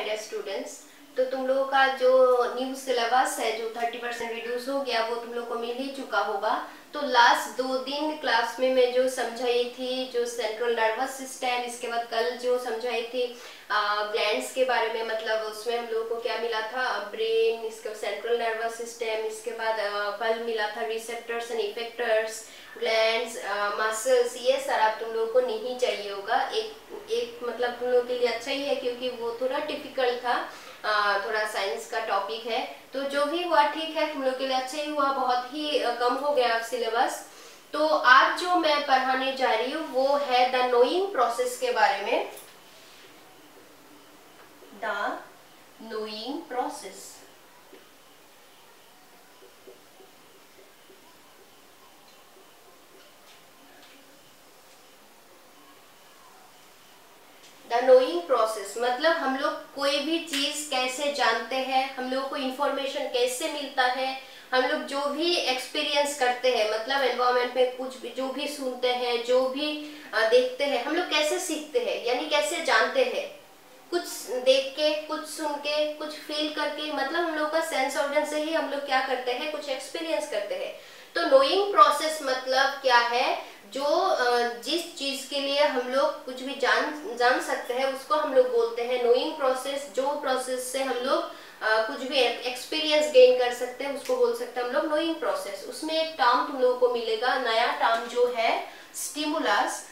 Dear students. तो तुम लोगों का जो न्यू सिलेबस है जो 30% रिड्यूस हो गया वो तुम लोग को मिल ही चुका होगा। तो लास्ट 2 दिन क्लास में मैं जो समझाई थी जो सेंट्रल नर्वस सिस्टम, इसके बाद कल जो समझाई थी ग्लैंड्स के बारे में, मतलब उसमें हम लोगों को क्या मिला था, ब्रेन, इसके सेंट्रल नर्वस सिस्टम, इसके बाद कल मिला था receptors and effectors, glands, muscles. ये सारा तुम लोगों को नहीं चाहिए होगा। एक मतलब तुम लोगों के लिए अच्छा ही है क्योंकि वो थोड़ा टिपिकल था, थोड़ा साइंस का टॉपिक है। तो जो भी हुआ ठीक है, तुम लोग के लिए अच्छा ही हुआ, बहुत ही कम हो गया सिलेबस। तो आज जो मैं पढ़ाने जा रही हूँ वो है द नोइंग प्रोसेस के बारे में। The knowing process. The knowing process मतलब हम लोग कोई भी चीज कैसे जानते हैं, हम लोग को इंफॉर्मेशन कैसे मिलता है, हम लोग जो भी एक्सपीरियंस करते हैं, मतलब एनवायरनमेंट में कुछ भी जो भी सुनते हैं, जो भी देखते हैं, हम लोग कैसे सीखते हैं, यानी कैसे जानते हैं। कुछ देख के, कुछ सुन के, कुछ फील करके, मतलब हम लोग का सेंस ऑर्गन से ही हम लोग क्या करते हैं, कुछ एक्सपीरियंस करते हैं। तो नोइंग प्रोसेस मतलब क्या है, जो जिस चीज के लिए हम लोग कुछ भी जान सकते हैं उसको हम लोग बोलते हैं नोइंग प्रोसेस। जो प्रोसेस से हम लोग कुछ भी एक्सपीरियंस गेन कर सकते हैं उसको बोल सकते हैं हम लोग नोइंग प्रोसेस। उसमें एक टर्म तुम लोगों को मिलेगा, नया टर्म जो है स्टिमुलस।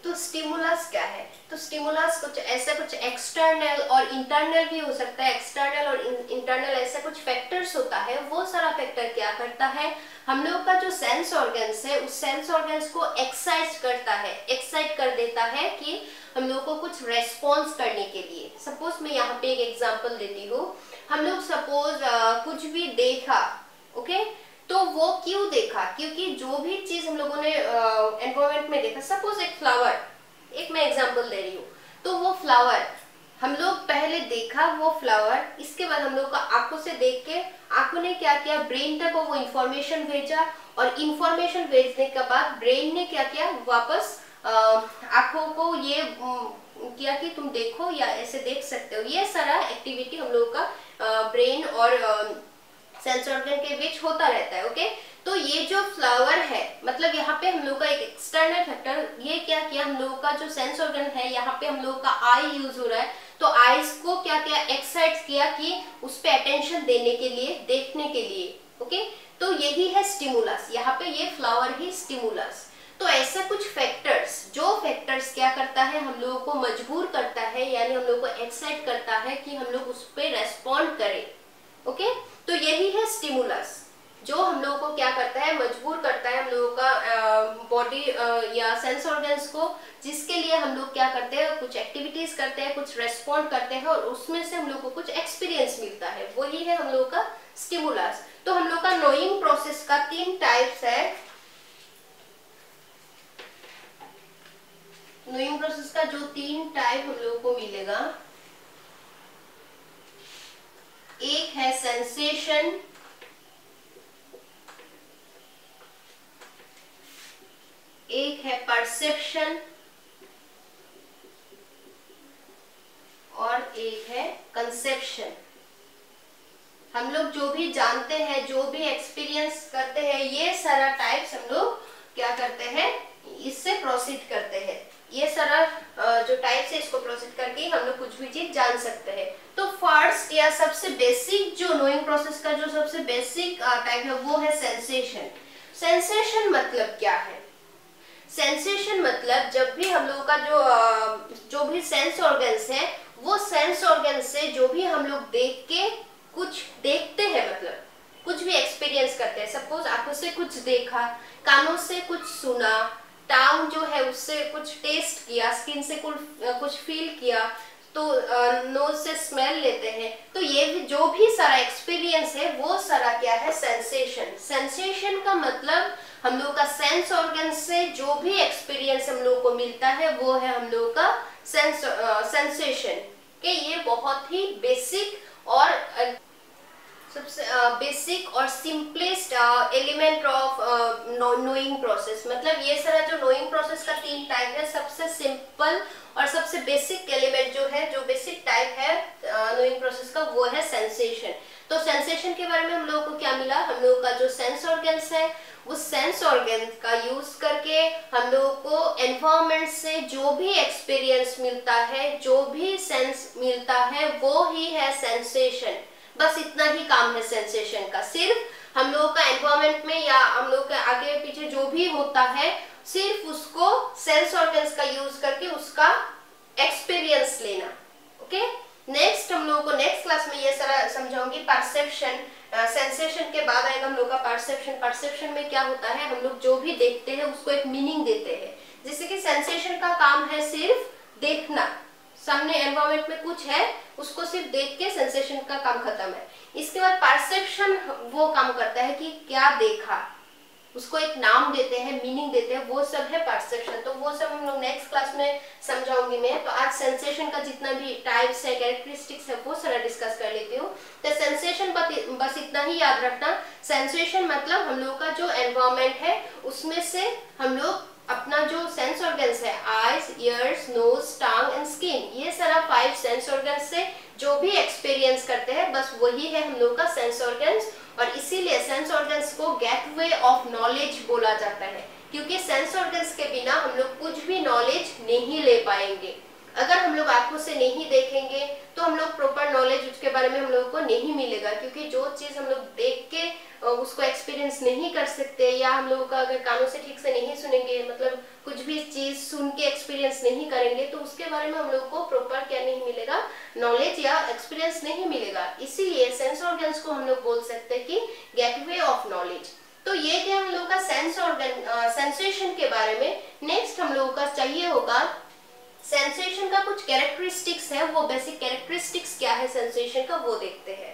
तो स्टिमुलस क्या है? तो स्टिमुलस कुछ ऐसा, कुछ एक्सटर्नल और इंटरनल भी हो सकता है। एक्सटर्नल और इंटरनल ऐसा कुछ फैक्टर्स होता है। वो सारा फैक्टर क्या करता है, हम लोग का जो सेंस ऑर्गन्स है उस सेंस ऑर्गन्स को एक्साइट करता है, एक्साइट कर देता है कि हम लोग को कुछ रेस्पॉन्स करने के लिए। सपोज मैं यहाँ पे एक एग्जांपल देती हूँ। हम लोग सपोज कुछ भी देखा, ओके, तो वो क्यों देखा, क्योंकि जो भी चीज हम लोगों ने एनवायरनमेंट में देखा, सपोज एक फ्लावर, एक मैं एग्जांपल दे रही हूँ, तो वो फ्लावर हम लोग पहले देखा वो फ्लावर, इसके बाद हम लोग का आंखों से देख के आंखों ने क्या किया, ब्रेन तक वो इंफॉर्मेशन भेजा, और इंफॉर्मेशन भेजने के बाद ब्रेन ने क्या किया, वापस आंखों को ये किया कि तुम देखो या ऐसे देख सकते हो। ये सारा एक्टिविटी हम लोग का ब्रेन और सेंस ऑर्गन के बीच होता रहता है। ओके, तो ये जो फ्लावर है, मतलब यहाँ पे हम लोग का एक एक्सटर्नल फैक्टर, ये क्या किया, हम लोगों का जो सेंस ऑर्गन है, यहाँ पे हम लोगों का आई यूज हो रहा है, तो आईज को क्या किया, एक्साइट किया कि उस पे अटेंशन देने के लिए, देखने के लिए। ओके, तो यही है स्टिमुलस, यहाँ पे ये फ्लावर ही स्टिमुलस। तो ऐसा कुछ फैक्टर्स, जो फैक्टर्स क्या करता है, हम लोगों को मजबूर करता है, यानी हम लोगों को एक्साइट करता है कि हम लोग उस पर रेस्पॉन्ड करें। ओके, तो यही है स्टिमुलस, जो हम लोगों को क्या करता है, मजबूर करता है हम लोगों का बॉडी या सेंस ऑर्गन्स को, जिसके लिए हम लोग क्या करते हैं, कुछ एक्टिविटीज करते हैं, कुछ रेस्पॉन्ड करते हैं, और उसमें से हम लोग को कुछ एक्सपीरियंस मिलता है। वही है हम लोग का स्टिमुलस। तो हम लोग का नोइंग प्रोसेस का 3 टाइप्स है। नोइंग प्रोसेस का जो 3 टाइप हम लोगों को मिलेगा, एक है सेंसेशन, एक है परसेप्शन, और एक है कंसेप्शन। हम लोग जो भी जानते हैं, जो भी एक्सपीरियंस करते हैं, ये सारा टाइप्स हम लोग क्या करते हैं, इससे प्रोसीड करते हैं। ये सारा जो टाइप्स है इसको प्रोसीड करके हम लोग कुछ भी चीज जान सकते हैं। तो फर्स्ट या सबसे बेसिक जो नोइंग प्रोसेस का जो सबसे बेसिक टाइप है वो है सेंसेशन। सेंसेशन मतलब क्या है? सेंसेशन मतलब जब भी हम लोग का जो भी सेंस ऑर्गन्स है, वो सेंस ऑर्गन से जो भी हम लोग देख के कुछ देखते हैं, मतलब कुछ भी एक्सपीरियंस करते हैं। सपोज आंखों से कुछ देखा, कानों से कुछ सुना, टांग जो है उससे कुछ टेस्ट किया, स्किन से कुछ फील किया, तो नोज से स्मेल लेते हैं। तो ये भी जो भी सारा एक्सपीरियंस है वो सारा क्या है, सेंसेशन। सेंसेशन का मतलब हम लोग का सेंस ऑर्गन से जो भी एक्सपीरियंस हम लोग को मिलता है वो है हम लोग का सेंसेशन। के ये बहुत ही बेसिक और सबसे बेसिक और simplest element of knowing process, मतलब ये सारा जो नोइंग प्रोसेस का 3 टाइप है, सबसे सिंपल और सबसे बेसिक एलिमेंट जो है, जो बेसिक टाइप है नोइंग प्रोसेस का, वो है सेंसेशन। तो सेंसेशन के बारे में हम लोगों को क्या मिला, हम लोगों का जो सेंस ऑर्गन्स है, उस सेंस ऑर्गन का यूज करके हम लोगों को एनवायरनमेंट से जो भी एक्सपीरियंस मिलता है, जो भी सेंस मिलता है, वो ही है सेंसेशन। बस इतना ही काम है सेंसेशन का। सिर्फ हम लोगों का एनवायरनमेंट में या हम लोग के आगे पीछे जो भी होता है, सिर्फ उसको सेंस ऑर्गन्स का यूज करके उसका एक्सपीरियंस लेना। ओके, नेक्स्ट हम लोगों को नेक्स्ट क्लास में ये सारा समझाऊंगी परसेप्शन। सेंसेशन के बाद आएगा हम लोग का परसेप्शन। परसेप्शन में क्या होता है, हम लोग जो भी देखते हैं उसको एक मीनिंग देते हैं। जैसे कि सेंसेशन का काम है सिर्फ देखना, सामने एनवायरनमेंट में कुछ है उसको सिर्फ देख के सेंसेशन का काम खत्म है। इसके बाद परसेप्शन वो काम करता है कि क्या देखा, उसको एक नाम देते हैं, मीनिंग देते हैं, वो सब है परसेप्शन। तो वो सब हम लोग नेक्स्ट क्लास में समझाऊंगी मैं। तो आज सेंसेशन का जितना भी टाइप्स है, कैरेक्टरिस्टिक्स है, वो सारा डिस्कस कर लेती हूँ। तो सेंसेशन बस इतना ही याद रखना, सेंसेशन मतलब हम लोग का जो एनवायरनमेंट है उसमें से हम लोग अपना जो सेंस ऑर्गन्स है, eyes, ears, nose, tongue and skin, ये सारा 5 सेंस ऑर्गन्स से जो भी एक्सपीरियंस करते हैं, बस वही है हम लोग का सेंस ऑर्गन्स। और इसीलिए सेंस ऑर्गन्स को गेटवे ऑफ नॉलेज बोला जाता है, क्योंकि सेंस ऑर्गन्स के बिना हम लोग कुछ भी नॉलेज नहीं ले पाएंगे। अगर हम लोग आंखों से नहीं देखेंगे तो हम लोग प्रॉपर नॉलेज उसके बारे में हम लोगों को नहीं मिलेगा, क्योंकि जो चीज हम लोग देख के उसको एक्सपीरियंस नहीं कर सकते, या हम लोगों का अगर कानों से ठीक से नहीं सुनेंगे, मतलब कुछ भी चीज सुन के एक्सपीरियंस नहीं करेंगे, तो उसके बारे में हम लोग को प्रॉपर क्या नहीं मिलेगा, नॉलेज या एक्सपीरियंस नहीं मिलेगा। इसीलिए सेंस ऑर्गन्स को हम लोग बोल सकते हैं कि गेटवे ऑफ नॉलेज। तो ये क्या हम लोग का सेंस ऑर्गन सेंसेशन के बारे में। नेक्स्ट हम लोगों का चाहिए होगा सेंसेशन का कुछ कैरेक्टरिस्टिक्स है, वो बेसिक कैरेक्टरिस्टिक्स क्या है सेंसेशन का, वो देखते हैं।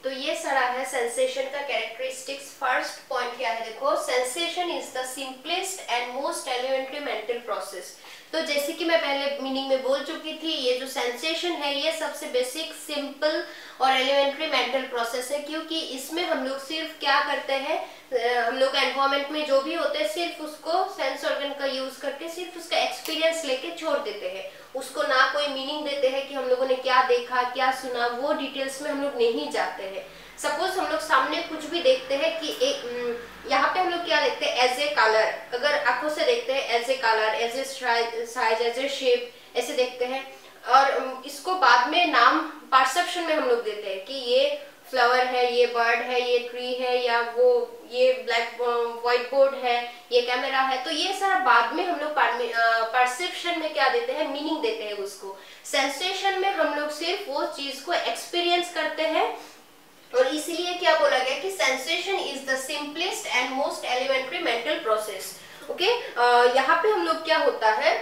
तो ये सारा है सेंसेशन का कैरेक्टरिस्टिक्स। फर्स्ट पॉइंट क्या है, देखो, sensation is the simplest and most elementary mental process. तो जैसे कि मैं पहले मीनिंग में बोल चुकी थी, ये जो सेंसेशन है ये सबसे बेसिक, सिंपल और एलिमेंट्री मेंटल प्रोसेस है, क्योंकि इसमें हम लोग सिर्फ क्या करते हैं, हम लोग एनवायरनमेंट में जो भी होते हैं सिर्फ उसको सेंस ऑर्गन का यूज करके सिर्फ उसका एक्सपीरियंस लेके छोड़ देते हैं। उसको ना कोई मीनिंग देते हैं कि हम लोगों ने क्या देखा, क्या सुना, वो डिटेल्स में हम लोग नहीं जाते हैं। सपोज हम लोग सामने कुछ भी देखते हैं कि एक यहाँ पे हम लोग क्या देखते हैं, एज ए कलर, अगर आंखों से देखते हैं as a colour, as a size, as a shape, ऐसे देखते हैं। और इसको बाद में नाम परसेप्शन में हम लोग देते हैं कि ये फ्लावर है, ये बर्ड है, ये ट्री है, या वो ये ब्लैक व्हाइट बोर्ड है, ये कैमरा है। तो ये सारा बाद में हम लोग परसेप्शन में क्या देते हैं, मीनिंग देते हैं उसको। सेंसेशन में हम लोग सिर्फ वो चीज को एक्सपीरियंस करते हैं, और इसीलिए क्या बोला गया कि sensation is the simplest and most elementary mental process. Okay, यहाँ पे हम लोग क्या होता है,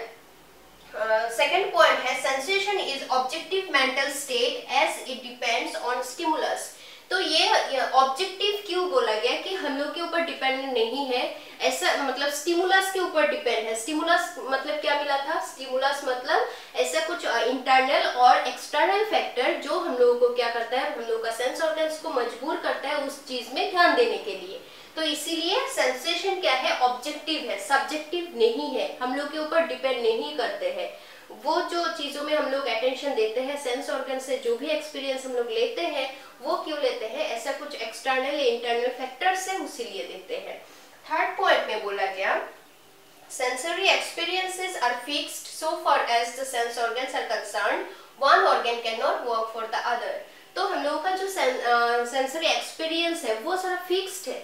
सेकेंड पॉइंट है sensation is objective mental state as it depends on stimulus. तो ये ऑब्जेक्टिव क्यों बोला गया कि हम लोग के ऊपर डिपेंडेंट नहीं है, ऐसा मतलब स्टिमुलस के ऊपर डिपेंड है। स्टिमुलस मतलब क्या मिला था, स्टिमुलस मतलब ऐसा कुछ इंटरनल और एक्सटर्नल फैक्टर जो हम लोगों को क्या करता है, हम लोग का सेंस ऑर्गन्स को मजबूर करता है उस चीज में ध्यान देने के लिए। तो इसीलिए सेंसेशन क्या है, ऑब्जेक्टिव है, सब्जेक्टिव नहीं है, हम लोग के ऊपर डिपेंड नहीं करते हैं। वो जो चीजों में हम लोग अटेंशन देते हैं, सेंस ऑर्गन से जो भी एक्सपीरियंस हम लोग लेते हैं, वो क्यों लेते हैं, ऐसा कुछ एक्सटर्नल या इंटरनल फैक्टर से उसीलिए देते हैं। थर्ड पॉइंट में बोला गया sensory experiences are fixed so far as the sense organs are concerned, one organ cannot work for the other। तो हम लोगों का जो सेंसरी एक्सपीरियंस है वो सारा फिक्स्ड है।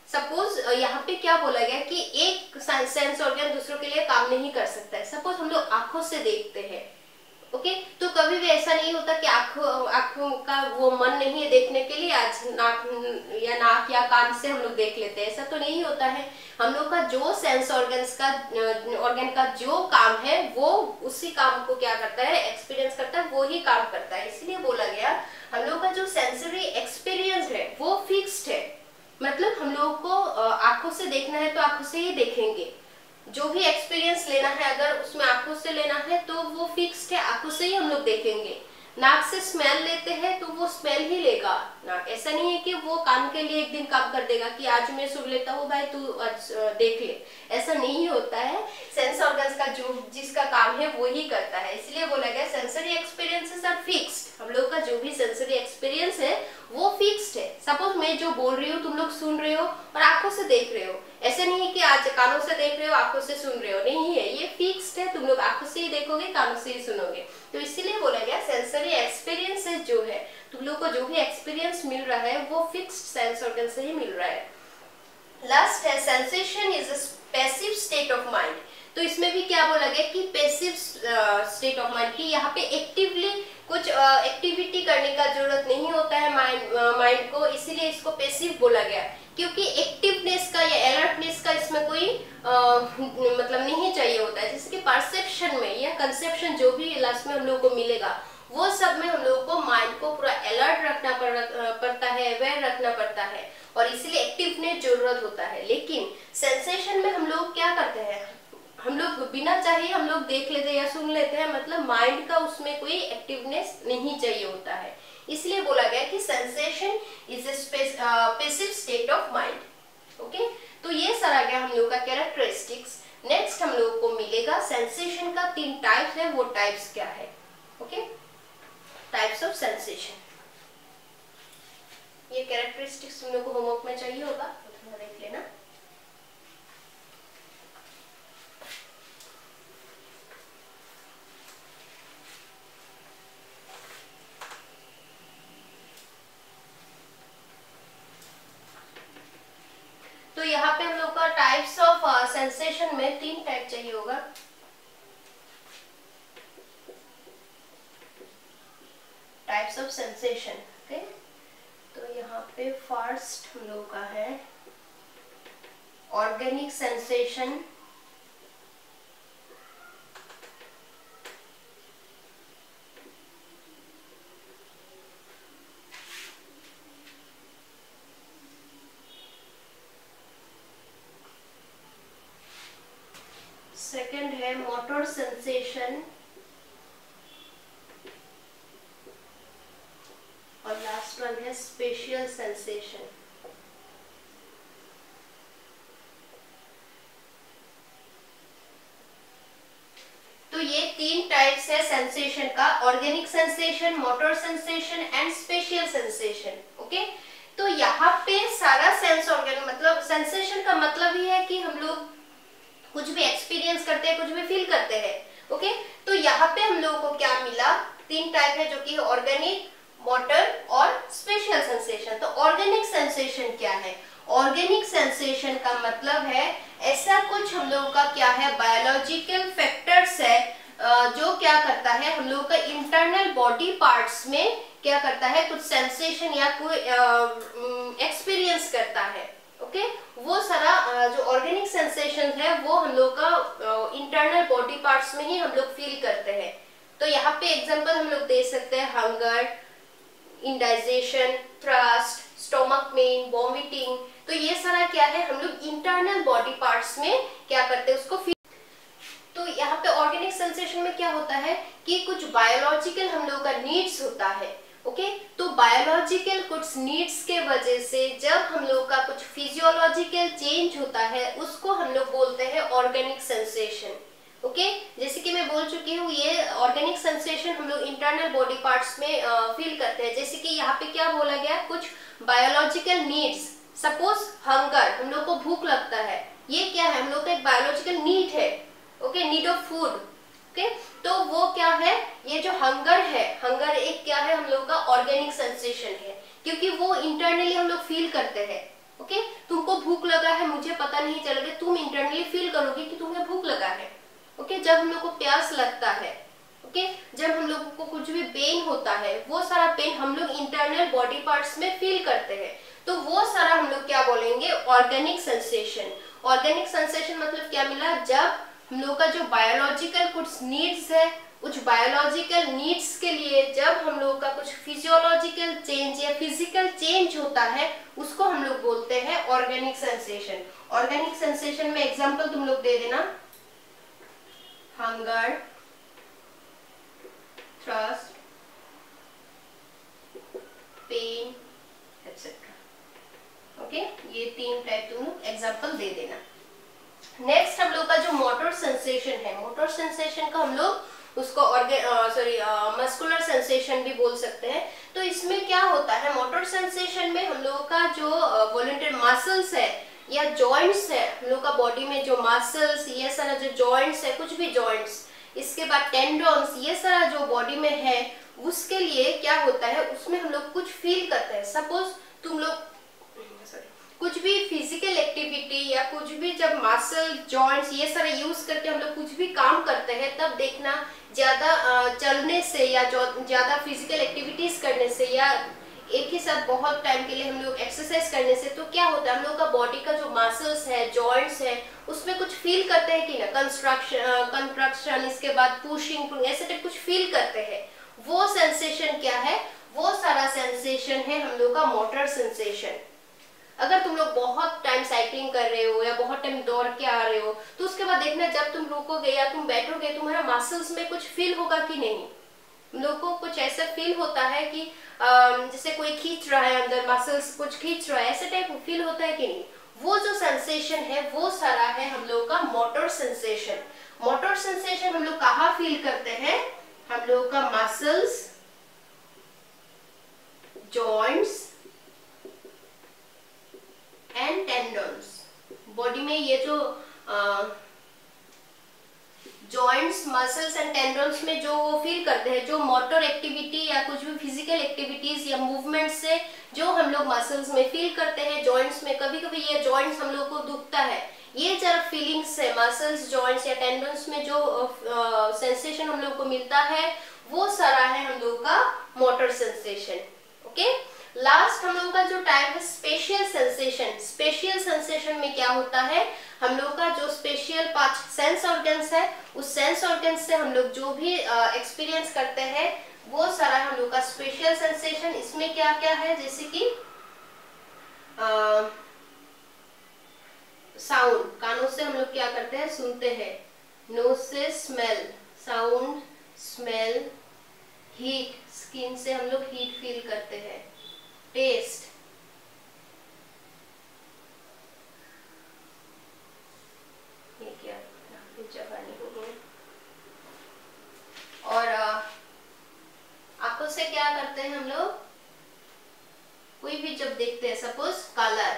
सपोज यहाँ पे क्या बोला गया कि एक सेंस ऑर्गन दूसरों के लिए काम नहीं कर सकता है। सपोज हम लोग आंखों से देखते हैं, ओके, तो कभी भी ऐसा नहीं होता कि आंखों का वो मन नहीं है देखने के लिए, आज नाक या कान से हम लोग देख लेते हैं, ऐसा तो नहीं होता है। हम लोग का जो सेंस ऑर्गन का जो काम है वो उसी काम को क्या करता है, एक्सपीरियंस करता है, वो ही काम करता है। इसलिए बोला गया हम लोग का जो सेंसरी एक्सपीरियंस है वो फिक्स्ड है, मतलब हम लोग को आंखों से देखना है तो आंखों से ही देखेंगे, जो भी एक्सपीरियंस लेना है अगर उसमें आंखों से लेना है तो वो फिक्स्ड है, आंखों से ही हम लोग देखेंगे। नाक से स्मेल लेते हैं तो वो स्मेल ही लेगा नाक, ऐसा नहीं है कि वो कान के लिए एक दिन काम कर देगा कि आज मैं सुन लेता हूँ भाई तू आज देख ले, ऐसा नहीं होता है। सेंस ऑर्गन्स का जो जिसका काम है वो ही करता है, इसलिए बोला गया सेंसरी एक्सपीरियंसेस आर फिक्स्ड। हम लोग का जो भी सेंसरी एक्सपीरियंस है वो फिक्स्ड है। सपोज मैं जो बोल रही हूँ तुम लोग सुन रहे हो और आंखों से देख रहे हो, ऐसे नहीं है कि आज कानों से देख रहे हो आंखों से सुन रहे हो, नहीं है, ये फिक्स्ड है। तुम लोग आंखों से ही देखोगे कानों से ही सुनोगे। तो इसीलिए बोला गया सेंसरी एक्सपीरियंसेस जो है, तुम लोग को जो भी एक्सपीरियंस मिल रहा है वो फिक्स्ड सेंस ऑर्गन से ही मिल रहा है। लास्ट है sensation is a passive state of mind. तो इसमें भी क्या बोला गया कि पैसिव स्टेट ऑफ माइंड, की यहाँ पे एक्टिवली कुछ एक्टिविटी करने का जरूरत नहीं होता है माइंड को, इसीलिए इसको पैसिव बोला गया। क्योंकि एक्टिवनेस का या अलर्टनेस का इसमें कोई मतलब नहीं चाहिए होता है। जैसे कि परसेप्शन में या कंसेप्शन जो भी लास्ट में हम लोग को मिलेगा वो सब में हम लोग को माइंड को पूरा अलर्ट रखना पड़ता है, अवेयर रखना पड़ता है, और इसीलिए एक्टिवनेस जरूरत होता है। लेकिन सेंसेशन में हम लोग क्या करते हैं, हम लोग बिना चाहिए हम लोग देख लेते हैं या सुन लेते हैं, मतलब माइंड का उसमें कोई एक्टिवनेस नहीं चाहिए होता है। इसलिए बोला गया कि sensation is a passive state of mind. Okay, तो ये सारा गया हम लोग का कैरेक्टरिस्टिक्स। नेक्स्ट हम लोग को मिलेगा सेंसेशन का 3 टाइप्स है, वो टाइप्स क्या है। ओके, टाइप्स ऑफ सेंसेशन, ये कैरेक्टरिस्टिक्स तुम लोग को होमवर्क में चाहिए होगा, तो थोड़ा देख लेना। तो यहाँ पे हम लोग का टाइप्स ऑफ सेंसेशन में 3 टाइप चाहिए होगा। Types of sensation, okay. तो यहाँ पे फर्स्ट हम लोग का है ऑर्गेनिक सेंसेशन, सेकंड है मोटर सेंसेशन, और लास्ट वन है स्पेशियल सेंसेशन। तो ये 3 टाइप्स है सेंसेशन का, organic sensation, motor sensation and spatial sensation. Okay, तो यहाँ पे सारा सेंस ऑर्गन मतलब सेंसेशन का मतलब ही है कि हम लोग कुछ भी एक्सपीरियंस करते हैं, कुछ भी फील करते हैं। ओके, तो यहाँ पे हम लोगों को क्या मिला, 3 टाइप है, जो कि ऑर्गेनिक, मोटर और स्पेशियल सेंसेशन। तो ऑर्गेनिक सेंसेशन क्या है? ऑर्गेनिक सेंसेशन का मतलब है ऐसा कुछ हम लोगों का क्या है, बायोलॉजिकल फैक्टर्स है जो क्या करता है, हम लोगों का इंटरनल बॉडी पार्ट्स में क्या करता है, कुछ सेंसेशन या कोई एक्सपीरियंस करता है। ओके, वो सारा जो ऑर्गेनिक सेंसेशन है वो हम लोग का इंटरनल बॉडी पार्ट्स में ही हम लोग फील करते हैं। तो यहाँ पे एग्जांपल हम लोग दे सकते हैं hunger, indigestion, thirst, stomach pain, vomiting. तो ये सारा क्या है, हम लोग इंटरनल बॉडी पार्ट्स में क्या करते हैं, उसको फील। तो यहाँ पे ऑर्गेनिक सेंसेशन में क्या होता है कि कुछ बायोलॉजिकल हम लोग का नीड्स होता है। ओके, तो बायोलॉजिकल कुछ नीड्स के वजह से जब हम लोग का कुछ फिजियोलॉजिकल चेंज होता है उसको हम लोग बोलते हैं ऑर्गेनिक सेंसेशन। ओके, जैसे कि मैं बोल चुकी हूँ, ये ऑर्गेनिक सेंसेशन हम लोग इंटरनल बॉडी पार्ट्स में फील करते हैं। जैसे कि यहाँ पे क्या बोला गया, कुछ बायोलॉजिकल नीड्स, सपोज हंगर, हम लोग को भूख लगता है, ये क्या है, हम लोग का एक बायोलॉजिकल नीड है। Okay, need of food. Okay, तो वो क्या है, ये जो हंगर है, हंगर एक क्या है, हम लोग का ऑर्गेनिक सेंसेशन है, क्योंकि वो इंटरनली हम लोग फील करते हैं। ओके, तुमको भूख लगा है, मुझे पता नहीं चलेगा, तुम इंटरनली फील करोगे कि तुम्हें भूख लगा है। ओके, जब हम लोग को प्यास लगता है, ओके, जब हम लोग को कुछ भी पेन होता है, वो सारा पेन हम लोग इंटरनल बॉडी पार्ट्स में फील करते हैं। तो वो सारा हम लोग क्या बोलेंगे, ऑर्गेनिक सेंसेशन। ऑर्गेनिक सेंसेशन मतलब क्या मिला, जब हम लोग का जो बायोलॉजिकल कुछ नीड्स है, कुछ बायोलॉजिकल नीड्स के लिए जब हम लोग का कुछ फिजियोलॉजिकल चेंज या फिजिकल चेंज होता है, उसको हम लोग बोलते हैं ऑर्गेनिक सेंसेशन। ऑर्गेनिक सेंसेशन में एग्जांपल तुम लोग दे देना, हंगर, थ्रस्ट, ओके, ये 3 टाइप तुम लोग एग्जांपल दे देना। नेक्स्ट हम लोग का जो मोटर सेंसेशन है, मोटर सेंसेशन का हम लोग उसको मस्कुलर सेंसेशन भी बोल सकते हैं। तो इसमें क्या होता है, मोटर सेंसेशन में हम लोगों का जो वॉलंटरी मसल्स है या जॉइंट्स है, हम लोग का बॉडी में जो मसल्स, ये सारा जो जॉइंट्स है, कुछ भी जॉइंट्स, इसके बाद टेंडन्स, ये सारा जो बॉडी में है, उसके लिए क्या होता है, उसमें हम लोग कुछ फील करते हैं। सपोज तुम लोग कुछ भी फिजिकल एक्टिविटी या कुछ भी जब मसल जॉइंट्स ये सारे यूज करके हम लोग कुछ भी काम करते हैं, तब देखना ज्यादा चलने से या ज्यादा फिजिकल एक्टिविटीज करने से या एक ही साथ बहुत टाइम के लिए हम लोग एक्सरसाइज करने से, तो क्या होता है, हम लोग का बॉडी का जो मसल्स है, जॉइंट्स है, उसमें कुछ फील करते हैं कि ना, कंट्रक्शन, इसके बाद पुशिंग, ऐसे टाइप कुछ फील करते हैं। वो सेंसेशन क्या है, वो सारा सेंसेशन है हम लोग का मोटर सेंसेशन। अगर तुम लोग बहुत टाइम साइकिलिंग कर रहे हो या बहुत टाइम दौड़ के आ रहे हो, तो उसके बाद देखना जब तुम रुकोगे या तुम बैठोगे, तुम्हारा मसल्स में कुछ फील होगा कि नहीं। हम लोग को कुछ ऐसा फील होता है कि जैसे कोई खींच रहा है, अंदर मसल्स कुछ खींच रहा है, ऐसे टाइप फील होता है कि नहीं। वो जो सेंसेशन है वो सारा है हम लोग का मोटर सेंसेशन। मोटर सेंसेशन हम लोग कहाँ फील करते हैं, हम लोग का muscles, joints and tendons, body में ये जो जॉइंट्स, मसल्स एंड टेंडन्स में जो वो फील करते हैं, जो मोटर एक्टिविटी या कुछ भी फिजिकल एक्टिविटीज या मूवमेंट से जो हम लोग मसल्स में फील करते हैं, जॉइंट्स में कभी कभी ये जॉइंट्स हम लोग को दुखता है, ये जरा फीलिंग्स है, मसल्स, जॉइंट्स या टेंडन्स में जो सेंसेशन हम लोग को मिलता है, वो सारा है हम लोग का मोटर सेंसेशन। ओके, लास्ट हम लोग का जो टाइप है स्पेशियल सेंसेशन। स्पेशियल सेंसेशन में क्या होता है, हम लोग का जो स्पेशियल 5 सेंस ऑर्गन्स है, उस सेंस ऑर्गन्स से हम लोग जो भी एक्सपीरियंस करते हैं, वो सारा हम लोग का स्पेशियल सेंसेशन। इसमें क्या क्या है, जैसे कि साउंड, कानों से हम लोग क्या करते हैं, सुनते हैं, नोज से smell, sound, smell, heat, skin से हम लोग हीट फील करते हैं, टेस्ट, ये क्या जगह नहीं होगी, और आंखों से क्या करते हैं हम लोग, कोई भी जब देखते हैं, सपोज कलर,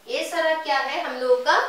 ये सारा क्या है हम लोगों का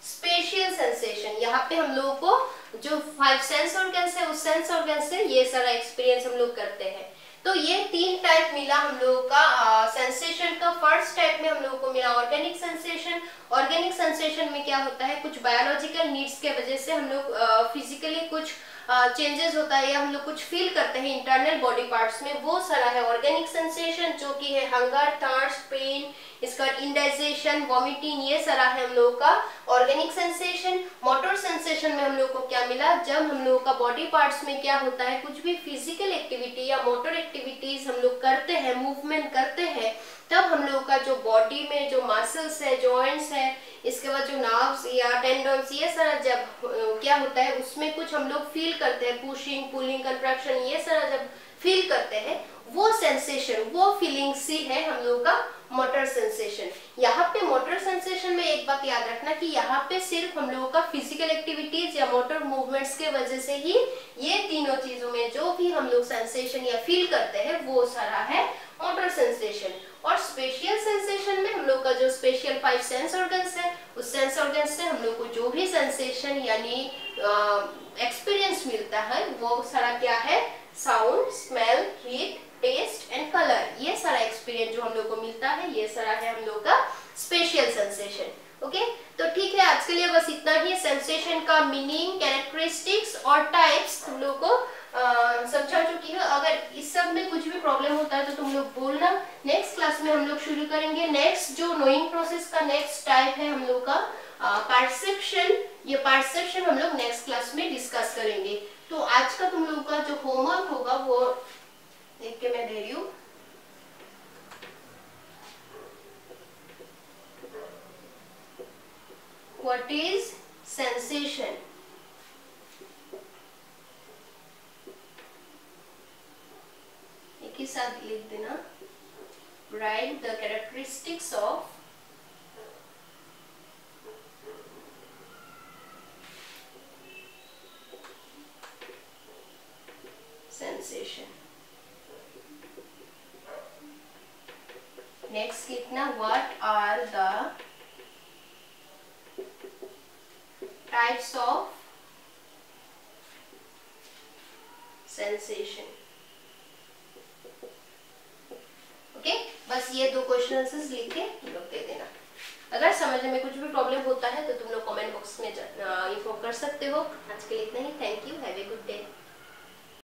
स्पेशियल सेंसेशन। यहाँ पे हम लोगों को जो 5 सेंस ऑर्गन्स है, उस सेंस ऑर्गन से ये सारा एक्सपीरियंस हम लोग करते हैं। तो ये 3 टाइप मिला हम लोगों का सेंसेशन का। फर्स्ट टाइप में हम लोगों को मिला ऑर्गेनिक सेंसेशन। ऑर्गेनिक सेंसेशन में क्या होता है, कुछ बायोलॉजिकल नीड्स के वजह से हम लोग फिजिकली कुछ चेंजेस होता है या हम लोग कुछ फील करते हैं इंटरनल बॉडी पार्ट्स में, वो सारा है ऑर्गेनिक सेंसेशन, जो कि है हंगर, थर्स्ट, पेन, इसका इंडाइजेशन, वॉमिटिंग, ये सारा है हम लोगों का ऑर्गेनिक सेंसेशन। मोटर सेंसेशन में हम लोग को क्या मिला, जब हम लोगों का बॉडी पार्ट्स में क्या होता है, कुछ भी फिजिकल एक्टिविटी या मोटर एक्टिविटीज हम लोग करते हैं, मूवमेंट करते हैं, तब हम लोगों का जो बॉडी में जो मसल्स है, जॉइंट्स है, इसके बाद जो नर्व्स या टेंडन्स, ये सारा जब क्या होता है, उसमें कुछ हम लोग फील करते हैं, पुशिंग, पुलिंग, कंट्रैक्शन, ये सारा जब फील करते हैं, वो सेंसेशन, वो फीलिंग सी है हम लोगों का मोटर सेंसेशन। यहाँ पे मोटर सेंसेशन में एक बात याद रखना कि यहाँ पे सिर्फ हम लोगों का फिजिकल एक्टिविटीज या मोटर मूवमेंट्स के वजह से ही ये तीनों चीजों में जो भी हम लोग सेंसेशन या फील करते हैं, वो सारा है मोटर सेंसेशन। और स्पेशियल सेंसेशन में हम लोग का जो स्पेशियल 5 सेंस ऑर्गन्स है, उस सेंस ऑर्गन्स से हम लोग को जो भी सेंसेशन यानी एक्सपीरियंस मिलता है, वो सारा क्या है, sound, smell, heat, taste and colour, ये सारा एक्सपीरियंस जो हम लोग को मिलता है, ये सारा है हम लोग का स्पेशियल सेंसेशन। ओके, तो ठीक है, आज के लिए बस इतना ही। सेंसेशन का मीनिंग, कैरेक्टरिस्टिक्स और टाइप्स तुम लोग को समझा चुकी है। अगर इस सब में कुछ भी प्रॉब्लम होता है तो तुम लोग बोलना। नेक्स्ट क्लास में हम लोग शुरू करेंगे नेक्स्ट जो नोइंग प्रोसेस का नेक्स्ट टाइप है हम लोग का परसेप्शन। ये परसेप्शन हम लोग नेक्स्ट क्लास में डिस्कस करेंगे। तो आज का तुम लोग का जो होमवर्क होगा वो देख के मैं दे रही हूँ। What is sensation? एक ही साथ लिख देना। write the characteristics of sensation. Next लिखना what are the types of sensation. Okay, बस ये 2 क्वेश्चन आंसर्स लिख के तुम लोग दे देना। अगर समझने में कुछ भी प्रॉब्लम होता है तो तुम लोग कमेंट बॉक्स में इन्फॉर्म कर सकते हो। आज के लिए इतना ही। Thank you, have a good day.